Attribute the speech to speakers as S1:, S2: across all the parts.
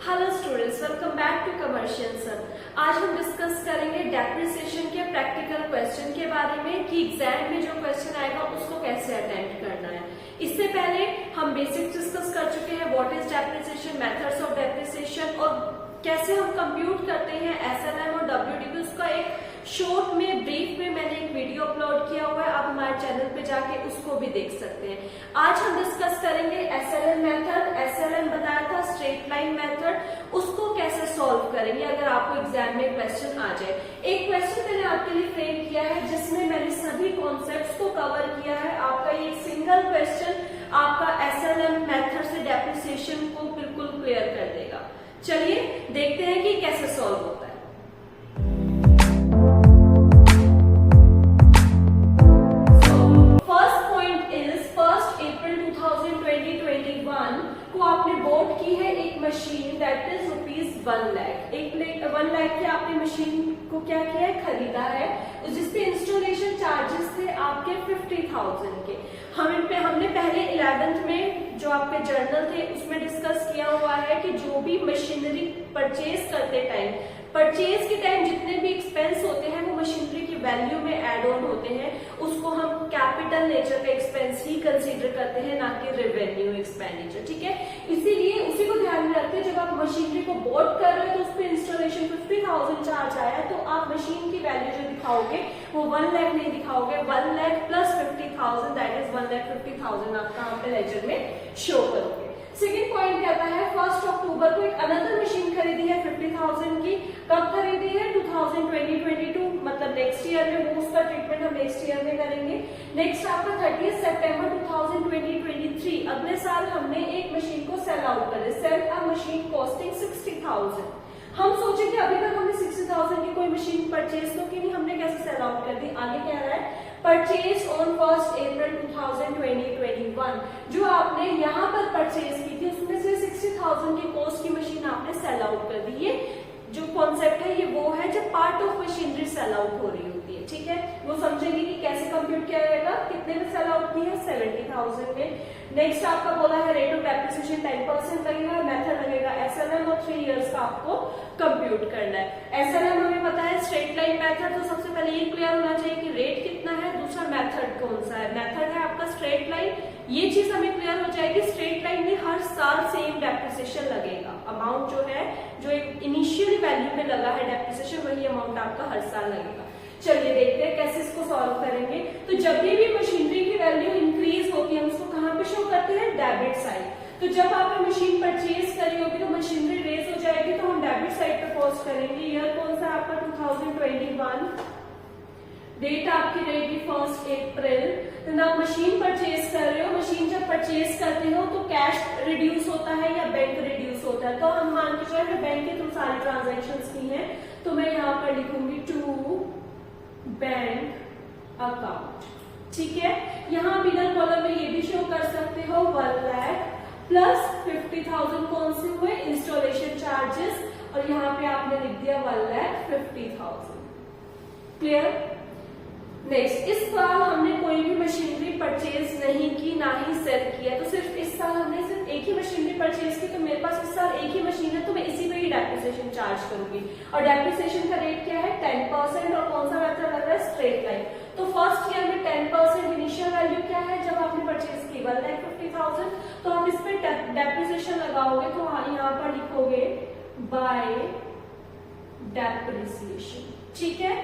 S1: Hello students, welcome back to commercial sir. आज हम discuss करेंगे डेप्रिसिएशन के प्रैक्टिकल क्वेश्चन के बारे में कि एग्जाम में जो क्वेश्चन आएगा उसको कैसे अटेम्प्ट करना है। इससे पहले हम बेसिक्स डिस्कस कर चुके हैं, what is depreciation, methods of depreciation और कैसे हम कंप्यूट करते हैं एसएलएम और डब्ल्यूडीपी। उसका एक शॉर्ट में ब्रीफ में मैंने एक वीडियो अपलोड किया हुआ है, आप हमारे चैनल पे जाके उसको भी देख सकते हैं। आज हम डिस्कस करेंगे एसएलएम मेथड। एसएलएम बताया था स्ट्रेट लाइन मेथड, उसको कैसे सॉल्व करेंगे अगर आपको एग्जाम में क्वेश्चन आ जाए। एक क्वेश्चन मैंने आपके लिए फ्रेम किया है जिसमें मैंने सभी कॉन्सेप्ट्स को कवर किया है। आपका ये सिंगल क्वेश्चन आपका एसएलएम मेथड से डेप्रिसिएशन को बिल्कुल क्लियर कर देगा। चलिए देखते हैं कि कैसे सॉल्व होता है। को आपने बोट की है एक machine that is ₹1 lakh. 1 lakh की आपने मशीन को क्या किया है, खरीदा है, जिसपे इंस्टॉलेशन चार्जेस थे आपके 50,000 के। हमने पहले 11th में जो आपके जर्नल थे उसमें डिस्कस किया हुआ है कि जो भी मशीनरी परचेज करते टाइम, परचेज के टाइम जितने भी एक्सपेंस होते हैं वो मशीनरी की वैल्यू में एड ऑन होते हैं, उसको हम कैपिटल नेचर का एक्सपेंस ही कंसीडर करते हैं, ना कि रेवेन्यू एक्सपेंडिचर। ठीक है, इसीलिए उसी को ध्यान में रखते हैं जब आप मशीनरी को बोट कर रहे हो तो उस पर इंस्टॉलेशन 50,000 चार्ज आया है, तो आप मशीन की वैल्यू जो दिखाओगे वो 1 लाख नहीं दिखाओगे, 1 लाख प्लस 50,000 दैट इज 1,50,000 आप यहाँ पे लेजर में शो करोगे। सेकेंड पॉइंट कहता है 1 अक्टूबर को एक अनदर मशीन खरीदी है 50,000 की। कब खरीदी है? 2022 मतलब नेक्स्ट ईयर में। वो उसका ट्रीटमेंट हम नेक्स्ट ईयर में करेंगे। नेक्स्ट आपका 30 सितंबर 2023 अगले साल हमने एक मशीन को सेल आउट करे, सेल अ मशीन कॉस्टिंग 60,000। हम सोचे कि अभी तक हमने 60,000 की कोई मशीन परचेज तो की नहीं, हमने कैसे सेल आउट कर दी। आगे कह रहा है परचेज ऑन 1 अप्रैल 2021। जो आपने यहाँ पर परचेज की थी उसमें से 60,000 की कॉस्ट की मशीन आपने सेल आउट कर दी। ये जो कॉन्सेप्ट है ये वो है जब part of machinery sell out हो रही होती है। ठीक है, वो समझेंगे कि कैसे कंप्यूट किया जाएगा, कितने में सेल आउट की है, 70,000 में। नेक्स्ट आपका बोला है रेट ऑफ डेप्रिसिएशन 10% लगेगा, मेथड लगेगा एसएलएम और 3 इयर्स का आपको कंप्यूट करना है। एसएलएम हमें पता है स्ट्रेट लाइन मेथड, तो सबसे पहले ये क्लियर होना चाहिए कि रेट कितना है, दूसरा मेथड कौन सा है। मेथड है आपका स्ट्रेट लाइन, ये चीज हमें क्लियर हो जाएगी। स्ट्रेट लाइन में हर साल सेम डेप्रिसिएशन लगेगा, अमाउंट जो है जो एक इनिशियल वैल्यू में लगा है डेप्रिसिएशन वही अमाउंट आपका हर साल लगेगा। चलिए देखते हैं कैसे इसको सॉल्व करेंगे। तो जब भी मशीनरी की वैल्यू इंक्रीज होती है हम उसको कहां पे शो करते हैं, डेबिट साइड। तो जब आपने मशीन परचेज करी होगी तो मशीनरी रेस हो जाएगी, तो हम डेबिट साइड पे पोस्ट करेंगे। ईयर कौन सा आपका 2021, डेट आपकी रहेगी 1 अप्रैल। तो ना मशीन परचेज कर रहे हो, मशीन जब परचेज करते हो तो कैश रिड्यूस होता है या बैंक रिड्यूस होता है। तो हम मान के चलो बैंक के थ्रू सारी ट्रांजेक्शन्स की हैं, तो मैं यहाँ पर लिखूंगी टू बैंक अकाउंट। ठीक है, यहाँ बिगर कॉलम में ये भी शो कर सकते हो 1 लाख प्लस 50,000 कौन से हुए, इंस्टॉलेशन चार्जेस, और यहाँ पे आपने लिख दिया 1,50,000। क्लियर। नेक्स्ट, इस साल हमने कोई भी मशीनरी परचेज नहीं की, ना ही सेल किया, तो सिर्फ इस साल हमने सिर्फ एक ही मशीनरी परचेज की, तो मेरे पास इस साल एक ही मशीन है, तो मैं इसी पे ही डेप्रिसिएशन चार्ज करूंगी। और डेप्रिसिएशन का रेट क्या है, 10%, और कौन सा मेथड लग रहा है, स्ट्रेट लाइन। तो फर्स्ट ईयर में 10% इनिशियल वैल्यू क्या है जब आपने परचेज की 1,50,000, तो आप इस पे डेप्रिसिएशन लगाओगे, तो यहाँ पर लिखोगे बाय डेप्रिसिएशन। ठीक है,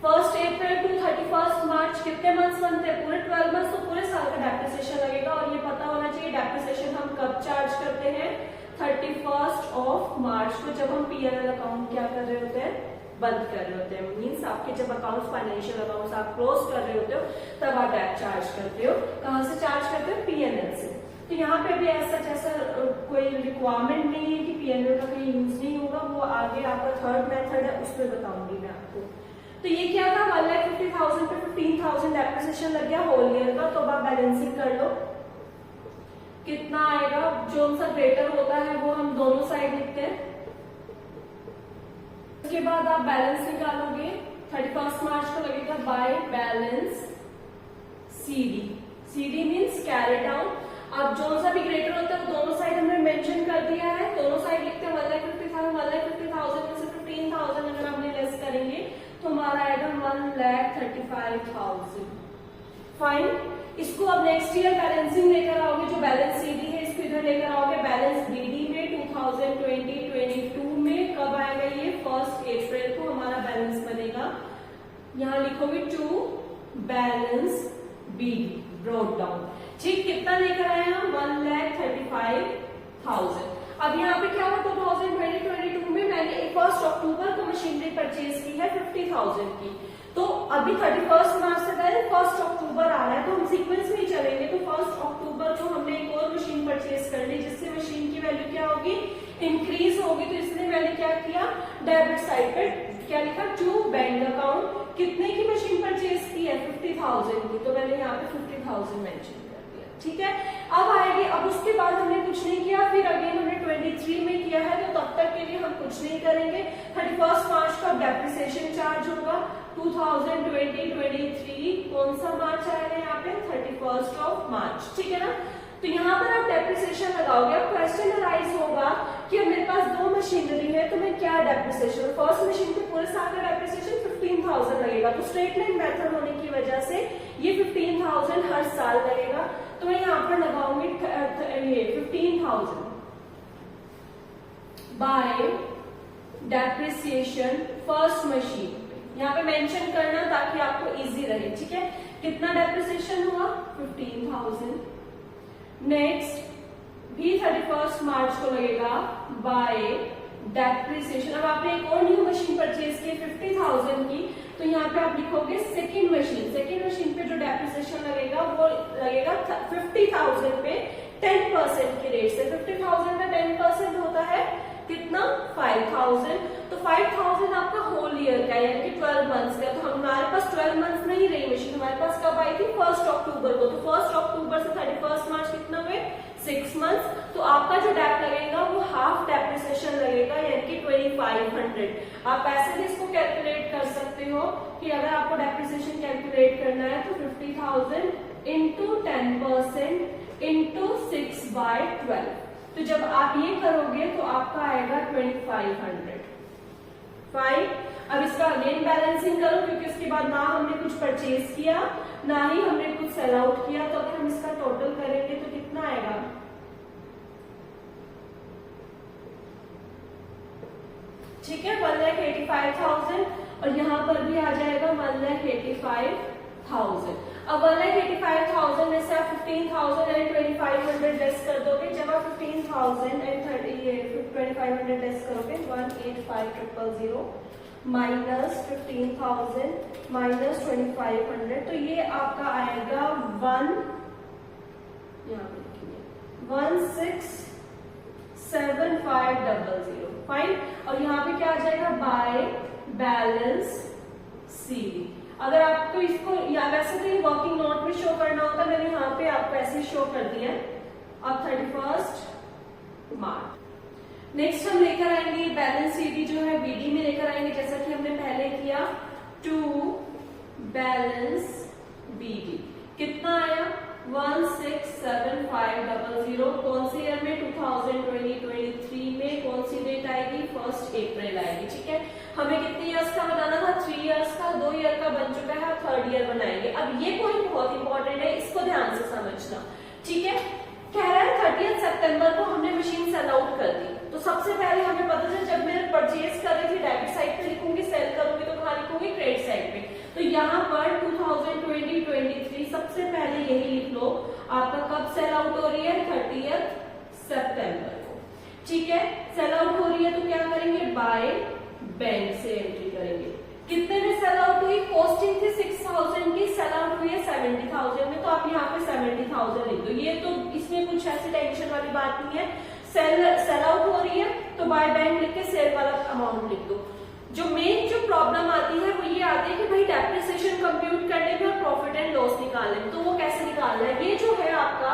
S1: 1 अप्रैल टू 31 मार्च कितने मंथ्स बनते हैं, पूरे 12 मंथ्स, तो पूरे साल का डेप्रिसिएशन लगेगा। और ये पता होना चाहिए डेप्रिसिएशन हम कब चार्ज करते हैं, 31 मार्च को, जब हम पीएनएल अकाउंट क्या कर रहे होते हैं, बंद कर रहे होते हैं। मीन्स आपके जब अकाउंट्स, फाइनेंशियल अकाउंट्स आप क्लोज कर रहे होते हो तब आप डेप चार्ज करते हो। कहां से चार्ज करते हो, पीएनएल से। तो यहाँ पे भी ऐसा जैसा कोई रिक्वायरमेंट नहीं है कि पीएनएल का कहीं यूज नहीं होगा, वो आगे आपका थर्ड मेथड है उसमें बताऊंगी मैं आपको। तो ये क्या था, 1,50,000 पे 15,000 डेप्रिसिएशन लग गया होल ईयर का। तो अब आप बैलेंसिंग कर लो कितना आएगा, जो सा ग्रेटर होता है वो हम दोनों साइड लिखते हैं। उसके बाद आप बैलेंस निकालोगे, 31 मार्च को लगेगा by balance CD. CD means carried down. अब जो सा भी ग्रेटर होता है वो दोनों साइड हमने मेंशन कर दिया है, दोनों साइड लिखते हैं 1,50,000 1,35,000। फाइन, इसको अब नेक्स्ट ईयर बैलेंसिंग लेकर आओगे, जो बैलेंस सीडी है इसको इधर लेकर आओगे बैलेंस बीडी में 2020-22 में। कब आएगा ये? 1 अप्रैल को हमारा बैलेंस बनेगा। यहां लिखोगे to balance BD brought down. ठीक, कितना लेकर आए हम? 1,35,000। अब यहाँ पे क्या हुआ? 2020-22 में मैंने 1 अक्टूबर को मशीनरी परचेज की है 50,000 की, तो अभी 31 मार्च से पहले 1 अक्टूबर आ रहा है, तो हम सीक्वेंस में ही चलेंगे। तो 1 अक्टूबर को हमने एक और मशीन परचेज कर ली, जिससे मशीन की वैल्यू क्या होगी? इंक्रीज होगी। तो इसलिए मैंने क्या किया? डेबिट साइड पे क्या लिखा? To bank account. कितने की मशीन परचेज की है? 50,000 की, तो मैंने यहाँ पे 50,000 मेंशन कर दिया। ठीक है, अब आएगी। अब उसके बाद हमने कुछ नहीं किया, फिर अगेन हमने 23 में किया है, तो तब तक के लिए हम कुछ नहीं करेंगे। 31 मार्च का डेप्रिसिएशन चार्ज होगा। 2020-23 कौन सा मार्च आएगा यहाँ पे? 31 मार्च। ठीक है ना? तो यहाँ पर आप डेप्रिसिएशन लगाओगे। अब क्वेश्चन अराइज होगा कि अब मेरे पास दो मशीनरी है, तो मैं क्या डेप्रिसिएशन? फर्स्ट मशीन पे पूरे साल का डेप्रिसिएशन 15,000 लगेगा, तो स्ट्रेट लाइन मेथड होने की वजह से ये 15,000 हर साल लगेगा। तो मैं यहाँ पर लगाऊंगी ये 15,000 बाय डेप्रिसिएशन फर्स्ट मशीन। यहाँ पे मेंशन करना ताकि आपको इजी रहे। ठीक है, कितना डेप्रिसिएशन हुआ? 15,000। नेक्स्ट भी 31 मार्च को लगेगा बाय डेप्रिसिएशन। अब आपने एक और न्यू मशीन परचेज की 50,000 की, तो यहाँ पे आप लिखोगे सेकेंड मशीन। सेकेंड मशीन पे जो डेप्रिसिएशन लगेगा वो लगेगा 50,000 पे 10% की रेट से। 50,000 में 10% होता है कितना? 5,000। तो 5,000 आपका होल ईयर का, यानी कि 12 मंथ्स का। तो हमारे पास 12 मंथ्स नहीं रही मशीन, हमारे पास कब आई थी? 1 अक्टूबर को। तो 1 अक्टूबर से 31 मार्च कितना हुए? 6 मंथ्स। तो आपका जो डेप लगेगा वो हाफ डेप्रिसिएशन लगेगा, यानी कि 2,500। आप ऐसे भी इसको कैलकुलेट कर सकते हो कि अगर आपको डेप्रिसिएशन कैलकुलेट करना है तो 50,000 इंटू 10% इंटू 6/12। तो जब आप ये करोगे तो आपका आएगा 2,500। फाइन, अब इसका अगेन बैलेंसिंग करो, क्योंकि उसके बाद ना हमने कुछ परचेज किया ना ही हमने कुछ सेल आउट किया। तो अगर हम इसका टोटल करेंगे तो कितना आएगा? ठीक है, 1,85,000 और यहाँ पर भी आ जाएगा 1,85,000। अब 1,85,000 में से आप 15,000 एंड 2,500 लेस कर दोगे। जब आप 15,000 एंड 2,500 लेस करोगे 1,85,000 माइनस 15,000 माइनस 2,500, तो ये आपका आएगा 1,675,000। फाइन, और यहाँ पे क्या आ जाएगा? By balance CD. अगर आपको इसको या वैसे तो ये वर्किंग नोट में शो करना होता, मैंने यहाँ पे आपको ऐसे शो कर दिया। अब 31 मार्च। नेक्स्ट हम लेकर आएंगे बैलेंस सीडी जो है बीडी में लेकर आएंगे, जैसा कि हमने पहले किया। टू बैलेंस बीडी कितना आया? 1,675,000। कौन से ईयर में? 2020-23 में। कौन सी डेट आएगी? 1 अप्रैल आएगी। ठीक है, हमें कितने इयर्स का बनाना था? 3 इयर्स का। 2 ईयर का बन चुका है, 3rd ईयर बनाएंगे। अब ये पॉइंट बहुत इंपॉर्टेंट है, इसको ध्यान से समझना। ठीक है, कह रहा है 30 सितंबर को हमने मशीन सेल आउट कर दी। तो सबसे पहले हमें पता चला, जब मैं परचेज कर रही थी डेबिट साइड पे लिखूंगी, सेल करूंगी तो कहाँ लिखूंगी? क्रेडिट साइड पे। तो यहाँ पर 2020-23 सबसे पहले यही लिख लो, आपका कब सेल आउट हो रही है? 30 सितंबर को। ठीक है, सेल आउट हो रही है तो क्या करेंगे? बाय बैंक से एंट्री करेंगे। कितने में सेल आउट हुई? कॉस्टिंग थी 6,000 की, सेल आउट हुई है 70,000 में, तो आप यहाँ पे 70,000 लिख दो। ये तो इसमें कुछ ऐसी टेंशन वाली बात नहीं है। सेल आउट हो रही है तो बाय बैंक लिख के सेल वाला अमाउंट लिख दो। जो मेन जो प्रॉब्लम आती है वो ये आती है कि भाई डेप्रिसिएशन कंप्यूट करने में और प्रॉफिट एंड लॉस निकालने में, तो वो कैसे निकालना है? ये जो है आपका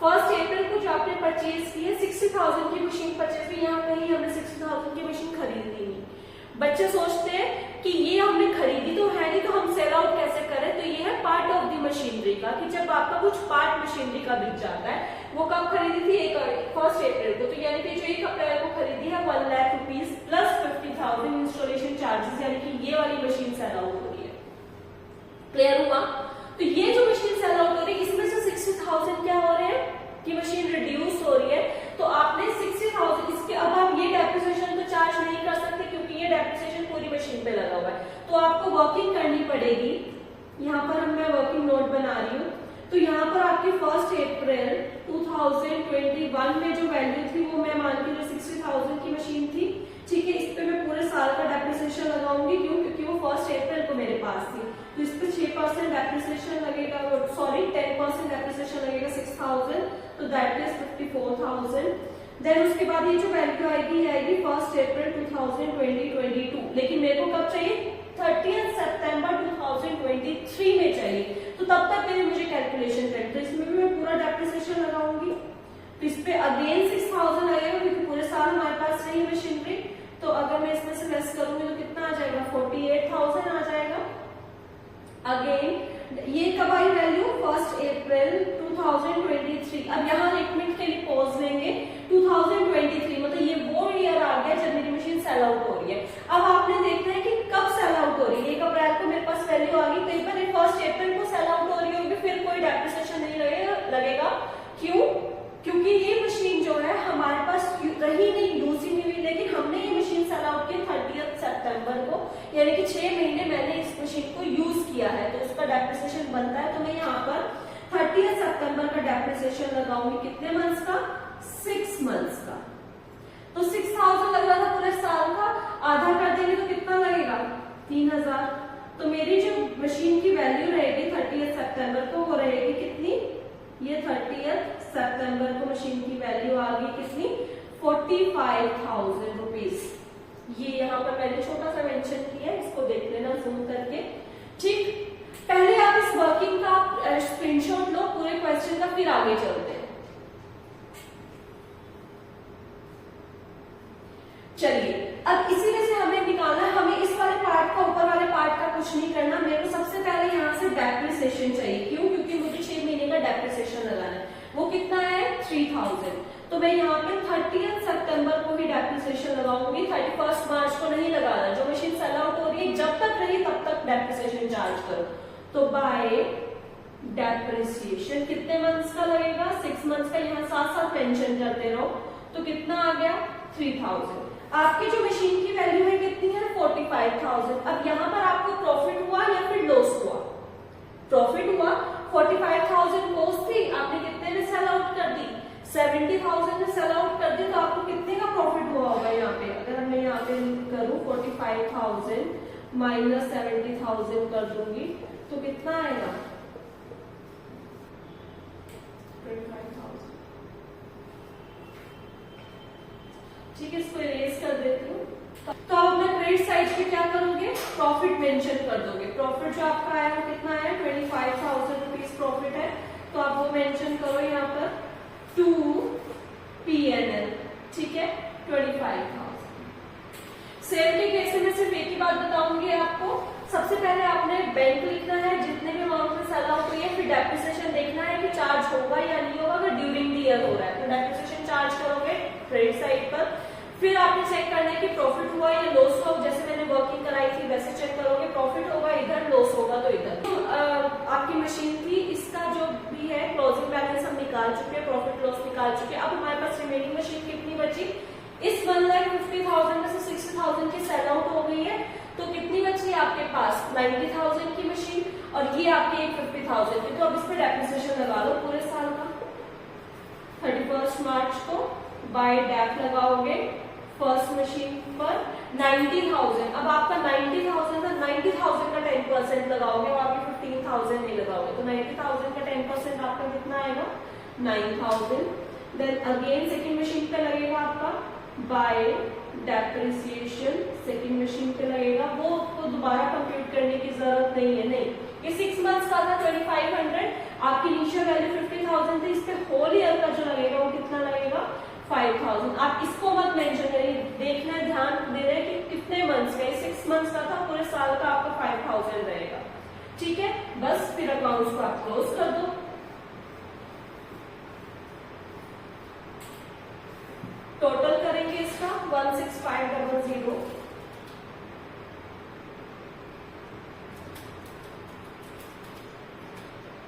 S1: 1 अप्रैल को जो आपने परचेज की है 60,000 की मशीन परचेज की, यहाँ कहीं हमने 60,000 की मशीन खरीदी नहीं। बच्चे सोचते हैं कि ये हमने खरीदी तो है नहीं, तो हम सेल आउट कैसे करें? तो ये है पार्ट ऑफ द मशीनरी का, कि जब आपका कुछ पार्ट मशीनरी का बिक जाता है। वो कब खरीदी थी? 1 अप्रैल को। तो यानी कि जो 1 अप्रैल को खरीदी है 1 lakh rupees plus 50,000 installation charges, यानी कि ये वाली मशीन सेल आउट हो रही है। क्लियर हुआ? तो ये जो मशीन सेल आउट हो रही है इसमें से 60,000 क्या हो रहे हैं कि मशीन रिड्यूस हो रही है। तो आपने 60,000 इसके, अब आप ये डेप्रिसिएशन तो चार्ज नहीं कर सकते क्योंकि ये डेप्रिसिएशन पूरी मशीन पे लगा हुआ है, तो आपको वर्किंग करनी पड़ेगी। यहाँ पर मैं वर्किंग नोट बना रही हूँ। तो यहाँ पर आपकी 1 अप्रैल 2021 में जो वैल्यू थी वो मैं मान के जो 60,000 की मशीन थी, ठीक है, इस पे मैं पूरे साल का डेप्रिसिएशन लगाऊंगी। क्यों? क्योंकि वो 1 अप्रैल को मेरे पास थी, तो इस पे 6% डेप्रिसिएशन लगेगा, सॉरी 10% डेप्रिसिएशन लगेगा 6,000, तो दैट इज 54,000। देन उसके बाद ये जो वैल्यू आएगी 1 अप्रैल 2022, लेकिन मेरे को कब चाहिए? 30 सितंबर 2023 में चाहिए। तो तब तक के मुझे कैलकुलेशन करनी, तो इसमें भी मैं पूरा डेप्रिसिएशन लगाऊंगी। तो इस पे अगेन 6,000 लगेगा क्योंकि पूरे साल हमारे पास नहीं मशीनरी। तो अगर मैं इसमें से लेस करूंगी तो कितना आ जाएगा? 48,000 आ जाएगा। अगेन ये कब आई वैल्यू? 1 अप्रैल 2023। अब यहाँ एक मिनट के लिए पॉज लेंगे। 2023 मतलब ये वो ईयर आ गया जब मेरी मशीन सेल आउट हो रही है। अब आपने देखना है कि कब सेल आउट हो रही है। 1 अप्रैल को मेरे पास वैल्यू आ गई, कहीं पर 1 अप्रैल को सेल आउट हो रही होगी, फिर कोई डेप्रिसिएशन नहीं लगेगा। क्यों? क्योंकि ये मशीन जो है हमारे पास रही नहीं, यूज ही नहीं हुई, लेकिन हमने ये मशीन सेल आउट की 30 सितंबर को, यानी कि 6 महीने मैंने इस मशीन को यूज किया है, तो उसका डेप्रिसिएशन बनता है। तो मैं यहाँ पर 30 सितंबर का डेप्रिसिएशन लगाऊंगी। कितने मंथ्स का? 6 मंथ्स का। तो 6,000 लग रहा था पूरे साल का, आधा कर देंगे तो कितना लगेगा? 3,000। तो मेरी जो मशीन की वैल्यू रहेगी 30 सितंबर को, वो रहेगी कितनी? ये 30 सितंबर को मशीन की वैल्यू आ गई कितनी? 45,000 रुपीज। ये यहाँ पर मैंने छोटा सा मेंशन किया है, इसको देख लेना जूम करके। ठीक, पहले आप इस वर्किंग का स्क्रीनशॉट लो पूरे क्वेश्चन का, फिर आगे चलते हैं। चलिए, अब इसी में से हमें निकालना है, हमें इस वाले पार्ट का, ऊपर वाले पार्ट का कुछ नहीं करना। मेरे को सबसे पहले यहाँ से डेप्रिसिएशन चाहिए। क्यों? क्योंकि मुझे 6 महीने का डेप्रिसिएशन लगाना है। वो कितना है? 3,000। तो मैं यहाँ पे 30 सितंबर को ही डेप्रिसिएशन लगाऊंगी, 31 मार्च को नहीं लगाना। जो मशीन सेल आउट हो रही है जब तक रही तब तक डेप्रिसिएशन चार्ज करो। तो बाय डेप्रिसिएशन कितने मंथ्स का लगेगा? 6 मंथ्स का। यहाँ साथ साथ मेंशन करते रहो। तो कितना आ गया? 3,000। आपकी जो मशीन की वैल्यू है कितनी है? 45,000। अब यहाँ पर आपको प्रॉफिट हुआ या फिर लॉस हुआ? प्रॉफिट हुआ। 45,000 कॉस्ट थी, आपने कितने में सेल आउट कर दी? 70,000 में सेल आउट कर दी। तो आपको कितने का प्रॉफिट हुआ होगा यहाँ पे? अगर मैं यहाँ पे करूँ 45,000 माइनस 70,000 कर दूंगी तो कितना आएगा? 25,000। ठीक है, इसको इरेज कर देती हूँ। तो अब मैं क्रेडिट साइड पे क्या करोगे? प्रॉफिट मेंशन कर दोगे। प्रॉफिट जो आपका आया वो कितना है? 25,000 रुपीज प्रॉफिट है, तो आप वो मेंशन करो यहाँ पर टू P&L। ठीक है, 25,000। सेल के केस में सिर्फ एक ही बात बताऊंगी आपको। सबसे पहले आपने बैंक लिखना है जितने भी अमाउंट में सेल आउट हुई है, फिर डेप्रिसिएशन देखना है कि चार्ज होगा या नहीं होगा। अगर ड्यूरिंग द ईयर हो रहा है तो डेप्रिसिएशन चार्ज करोगे क्रेडिट साइड पर। फिर आपने चेक करना है कि प्रॉफिट हुआ या लॉस हुआ। जैसे मैंने वर्किंग कराई थी वैसे चेक करोगे। प्रॉफिट होगा इधर, लॉस होगा तो इधर। तो आपकी मशीन थी, इसका जो भी है क्लोजिंग बैलेंस हम निकाल चुके हैं, प्रॉफिट लॉस निकाल चुके हैं। अब हमारे पास रिमेनिंग मशीन कितनी बची? इस 1,50,000 में से 60,000 की सेल आउट हो गई है, तो कितनी बची है आपके पास? 90,000 की मशीन, और ये आपकी 50,000 की। तो अब इस पर डेप्रिसिएशन लगा लो पूरे साल का। 31 मार्च को बाय डेप लगाओगे फर्स्ट मशीन पर 90,000। अब आपका 90,000 था, 90,000 का 10% लगाओगे और आपकी 15,000 नहीं लगाओगे, तो 90,000 का 10% आपका कितना आएगा? 9,000। देन अगेन सेकेंड मशीन पे लगेगा आपका बाय डेप्रिसिएशन, सेकेंड मशीन पे लगेगा। वो आपको दोबारा कंप्यूट करने की जरूरत नहीं है। नहीं, ये 6 मंथ्स का था 2500, आपकी इनिशियल वैल्यू 50,000 थी। इस पे होल ईयर का जो लगेगा वो कितना लगेगा? 5,000। आप इसको मत मेंशन करिए, देखना है, ध्यान दे रहे कि कितने मंथ्स का। 6 मंथ्स का था, पूरे साल का आपका 5,000 रहेगा। ठीक है, बस फिर अकाउंट्स को आप क्लोज कर दो। टोटल करेंगे इसका 16500।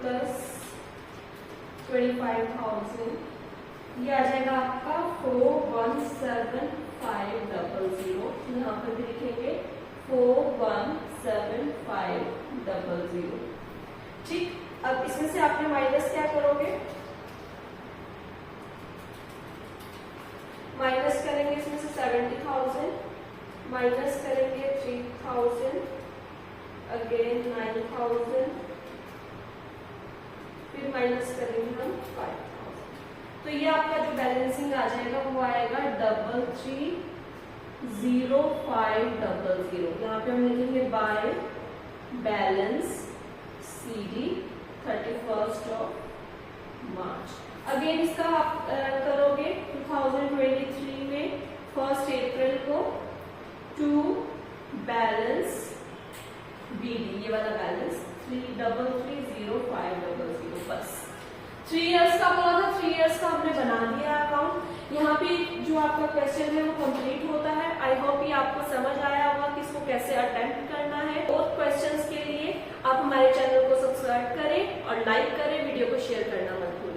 S1: प्लस 25,000, ये आ जाएगा आपका 417500। यहाँ पर भी लिखेंगे 417500। ठीक, अब इसमें से आपने माइनस क्या करोगे, माइनस करेंगे इसमें से 70,000, माइनस करेंगे 3,000, अगेन 9,000, फिर माइनस करेंगे हम 5,000। तो ये आपका जो बैलेंसिंग आ जाएगा वो आएगा 330500। यहाँ पे हम लिखेंगे by balance CD 31st of March. Again इसका आप करोगे 2023 में 1 अप्रैल को टू बैलेंस BD, ये वाला बैलेंस 3330500। बस 3 इयर्स का बोला था, 3 इयर्स का हमने बना दिया अकाउंट। यहाँ पे जो आपका क्वेश्चन है वो कंप्लीट होता है। आई होप ये आपको समझ आया होगा कि इसको कैसे अटेम्प्ट करना है। और क्वेश्चंस के लिए आप हमारे चैनल को सब्सक्राइब करें और लाइक करें, वीडियो को शेयर करना मत भूलें।